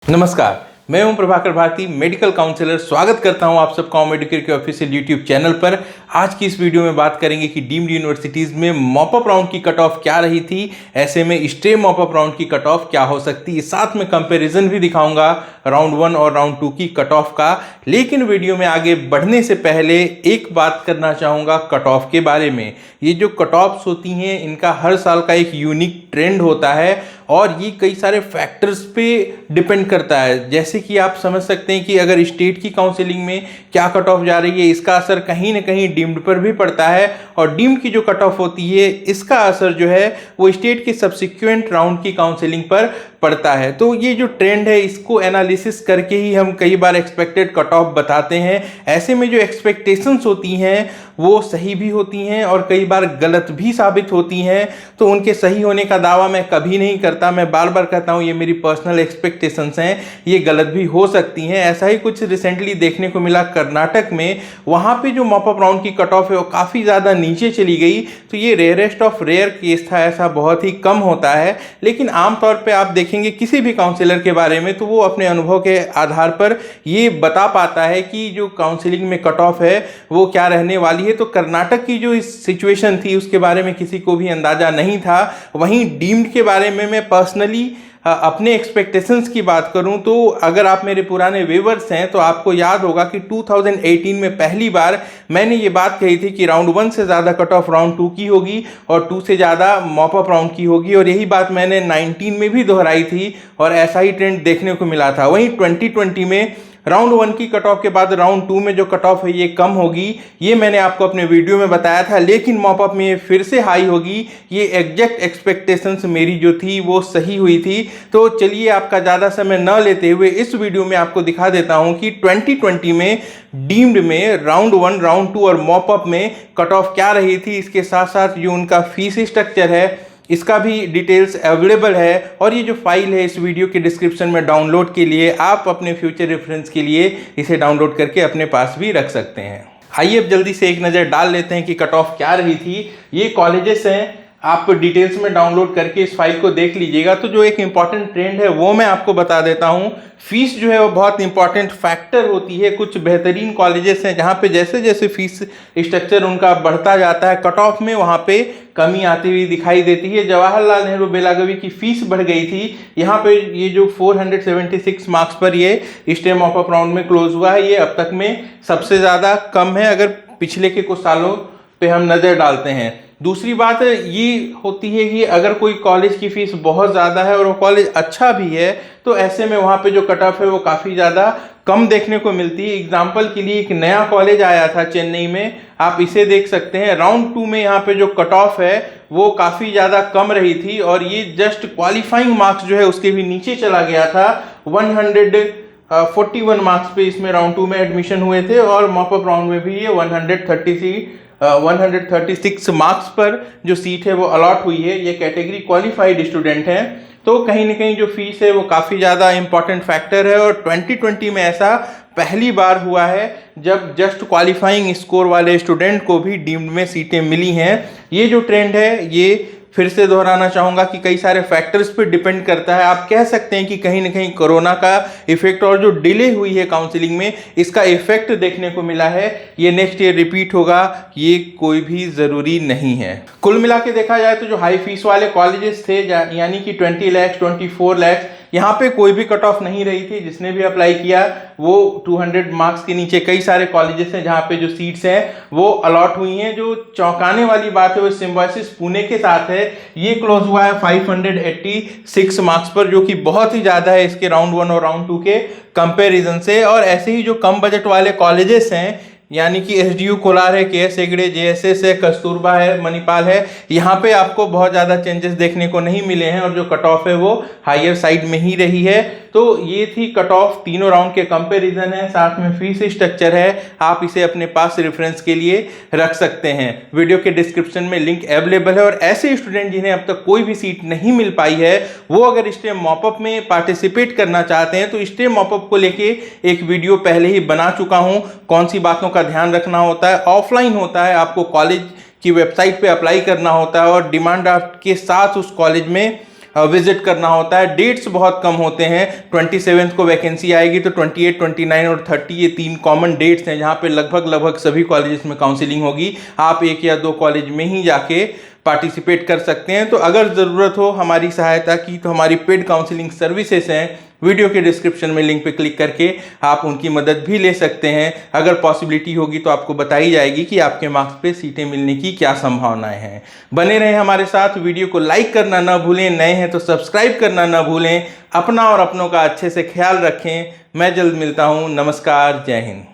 नमस्कार, मैं हूं प्रभाकर भारती, मेडिकल काउंसलर। स्वागत करता हूं आप सबका मेडिकेयर के ऑफिशियल यूट्यूब चैनल पर। आज की इस वीडियो में बात करेंगे कि डीम्ड यूनिवर्सिटीज़ में मॉप अप राउंड की कट ऑफ क्या रही थी, ऐसे में स्टे मॉप अप राउंड की कट ऑफ क्या हो सकती है। साथ में कंपैरिजन भी दिखाऊंगा राउंड 1 और राउंड 2 की कट ऑफ का। लेकिन वीडियो में आगे बढ़ने से पहले एक बात करना चाहूँगा कट ऑफ के बारे में। ये जो कट ऑफ्स होती हैं इनका हर साल का एक यूनिक ट्रेंड होता है और ये कई सारे फैक्टर्स पे डिपेंड करता है। जैसे कि आप समझ सकते हैं कि अगर स्टेट की काउंसलिंग में क्या कट ऑफ जा रही है, इसका असर कहीं ना कहीं डीम्ड पर भी पड़ता है और डीम्ड की जो कट ऑफ होती है इसका असर जो है वो स्टेट के सब्सिक्वेंट राउंड की काउंसलिंग पर पड़ता है। तो ये जो ट्रेंड है इसको एनालिसिस करके ही हम कई बार एक्सपेक्टेड कट ऑफ बताते हैं। ऐसे में जो एक्सपेक्टेशंस होती हैं वो सही भी होती हैं और कई बार गलत भी साबित होती हैं। तो उनके सही होने का दावा मैं कभी नहीं करता, मैं बार बार कहता हूँ ये मेरी पर्सनल एक्सपेक्टेशंस हैं, ये गलत भी हो सकती हैं। ऐसा ही कुछ रिसेंटली देखने को मिला कर्नाटक में। वहाँ पे जो मॉप अप राउंड की कट ऑफ है वो काफ़ी ज़्यादा नीचे चली गई। तो ये रेयरेस्ट ऑफ रेयर केस था, ऐसा बहुत ही कम होता है। लेकिन आमतौर पर आप देखेंगे किसी भी काउंसलर के बारे में तो वो अपने अनुभव के आधार पर ये बता पाता है कि जो काउंसलिंग में कट ऑफ है वो क्या रहने वाली है। तो कर्नाटक की जो इस सिचुएशन थी उसके बारे में किसी को भी अंदाजा नहीं था। वहीं डीम्ड के बारे में मैं पर्सनली अपने एक्सपेक्टेशंस की बात करूं तो अगर आप मेरे पुराने व्यूअर्स हैं तो आपको याद होगा कि 2018 में पहली बार मैंने ये बात कही थी कि राउंड 1 से ज़्यादा कट ऑफ राउंड 2 की होगी और 2 से ज़्यादा मॉप अप राउंड की होगी। और यही बात मैंने 19 में भी दोहराई थी और ऐसा ही ट्रेंड देखने को मिला था। वहीं 2020 में राउंड 1 की कट ऑफ के बाद राउंड 2 में जो कट ऑफ है ये कम होगी, ये मैंने आपको अपने वीडियो में बताया था। लेकिन मॉप अप में ये फिर से हाई होगी। ये एग्जैक्ट एक्सपेक्टेशंस मेरी जो थी वो सही हुई थी। तो चलिए आपका ज़्यादा समय न लेते हुए इस वीडियो में आपको दिखा देता हूँ कि 2020 में डीम्ड में राउंड 1, राउंड 2 और मॉप अप में कट ऑफ क्या रही थी। इसके साथ साथ जो उनका फीस स्ट्रक्चर है इसका भी डिटेल्स अवेलेबल है और ये जो फाइल है इस वीडियो के डिस्क्रिप्शन में डाउनलोड के लिए आप अपने फ्यूचर रेफरेंस के लिए इसे डाउनलोड करके अपने पास भी रख सकते हैं। आइए अब जल्दी से एक नज़र डाल लेते हैं कि कट ऑफ क्या रही थी। ये कॉलेजेस हैं, आप डिटेल्स में डाउनलोड करके इस फाइल को देख लीजिएगा। तो जो एक इम्पॉर्टेंट ट्रेंड है वो मैं आपको बता देता हूँ। फीस जो है वो बहुत इंपॉर्टेंट फैक्टर होती है। कुछ बेहतरीन कॉलेजेस हैं जहाँ पे जैसे जैसे फीस स्ट्रक्चर उनका बढ़ता जाता है कट ऑफ में वहाँ पे कमी आती हुई दिखाई देती है। जवाहरलाल नेहरू बेलागवी की फीस बढ़ गई थी। यहाँ पे ये जो 476 मार्क्स पर ये स्टे मॉप अप राउंड में क्लोज हुआ है, ये अब तक में सबसे ज़्यादा कम है अगर पिछले के कुछ सालों पे हम नज़र डालते हैं। दूसरी बात ये होती है कि अगर कोई कॉलेज की फ़ीस बहुत ज़्यादा है और वो कॉलेज अच्छा भी है तो ऐसे में वहाँ पे जो कट ऑफ है वो काफ़ी ज़्यादा कम देखने को मिलती है। एग्जाम्पल के लिए एक नया कॉलेज आया था चेन्नई में, आप इसे देख सकते हैं। राउंड 2 में यहाँ पे जो कट ऑफ है वो काफ़ी ज़्यादा कम रही थी और ये जस्ट क्वालिफाइंग मार्क्स जो है उसके भी नीचे चला गया था। 141 मार्क्स पे इसमें राउंड 2 में एडमिशन हुए थे और मॉप अप राउंड में भी ये 136 मार्क्स पर जो सीट है वो अलॉट हुई है। ये कैटेगरी क्वालिफाइड स्टूडेंट हैं। तो कहीं ना कहीं जो फीस है वो काफ़ी ज़्यादा इंपॉर्टेंट फैक्टर है और 2020 में ऐसा पहली बार हुआ है जब जस्ट क्वालिफाइंग स्कोर वाले स्टूडेंट को भी डीम्ड में सीटें मिली हैं। ये जो ट्रेंड है ये फिर से दोहराना चाहूँगा कि कई सारे फैक्टर्स पे डिपेंड करता है। आप कह सकते हैं कि कहीं ना कहीं कोरोना का इफेक्ट और जो डिले हुई है काउंसलिंग में इसका इफेक्ट देखने को मिला है। ये नेक्स्ट ईयर रिपीट होगा ये कोई भी ज़रूरी नहीं है। कुल मिला के देखा जाए तो जो हाई फीस वाले कॉलेजेस थे यानी कि 20 लाख 24 लाख, यहाँ पे कोई भी कट ऑफ नहीं रही थी। जिसने भी अप्लाई किया वो 200 मार्क्स के नीचे कई सारे कॉलेजेस हैं जहाँ पे जो सीट्स हैं वो अलॉट हुई हैं। जो चौंकाने वाली बात है वो सिम्बायोसिस पुणे के साथ है। ये क्लोज हुआ है 586 मार्क्स पर, जो कि बहुत ही ज़्यादा है इसके राउंड 1 और राउंड 2 के कंपैरिजन से। और ऐसे ही जो कम बजट वाले कॉलेजेस हैं यानी कि एसडीयू कोलार है, केएस हेगड़े, जेएसएस है, कस्तूरबा है, मणिपाल है, यहाँ पे आपको बहुत ज़्यादा चेंजेस देखने को नहीं मिले हैं और जो कट ऑफ है वो हायर साइड में ही रही है। तो ये थी कट ऑफ, तीनों राउंड के कंपैरिजन है, साथ में फीस स्ट्रक्चर है। आप इसे अपने पास रेफरेंस के लिए रख सकते हैं। वीडियो के डिस्क्रिप्शन में लिंक अवेलेबल है और ऐसे स्टूडेंट जिन्हें अब तक कोई भी सीट नहीं मिल पाई है वो अगर स्टे मॉप अप में पार्टिसिपेट करना चाहते हैं तो स्टे मॉप अप को लेके एक वीडियो पहले ही बना चुका हूँ। कौन सी बातों का ध्यान रखना होता है, ऑफलाइन होता है, आपको कॉलेज की वेबसाइट पे अप्लाई करना होता है और डिमांड ड्राफ्ट के साथ उस कॉलेज में विजिट करना होता है। डेट्स बहुत कम होते हैं। 27 को वैकेंसी आएगी तो 28, 29 और 30 ये 3 कॉमन डेट्स हैं जहां पे लगभग सभी कॉलेजेस में काउंसलिंग होगी। आप 1 या 2 कॉलेज में ही जाके पार्टिसिपेट कर सकते हैं। तो अगर ज़रूरत हो हमारी सहायता की तो हमारी पेड काउंसलिंग सर्विसेज हैं, वीडियो के डिस्क्रिप्शन में लिंक पे क्लिक करके आप उनकी मदद भी ले सकते हैं। अगर पॉसिबिलिटी होगी तो आपको बताई जाएगी कि आपके मार्क्स पे सीटें मिलने की क्या संभावनाएं हैं। बने रहें हमारे साथ, वीडियो को लाइक करना ना भूलें, नए हैं तो सब्सक्राइब करना ना भूलें। अपना और अपनों का अच्छे से ख्याल रखें। मैं जल्द मिलता हूँ। नमस्कार, जय हिंद।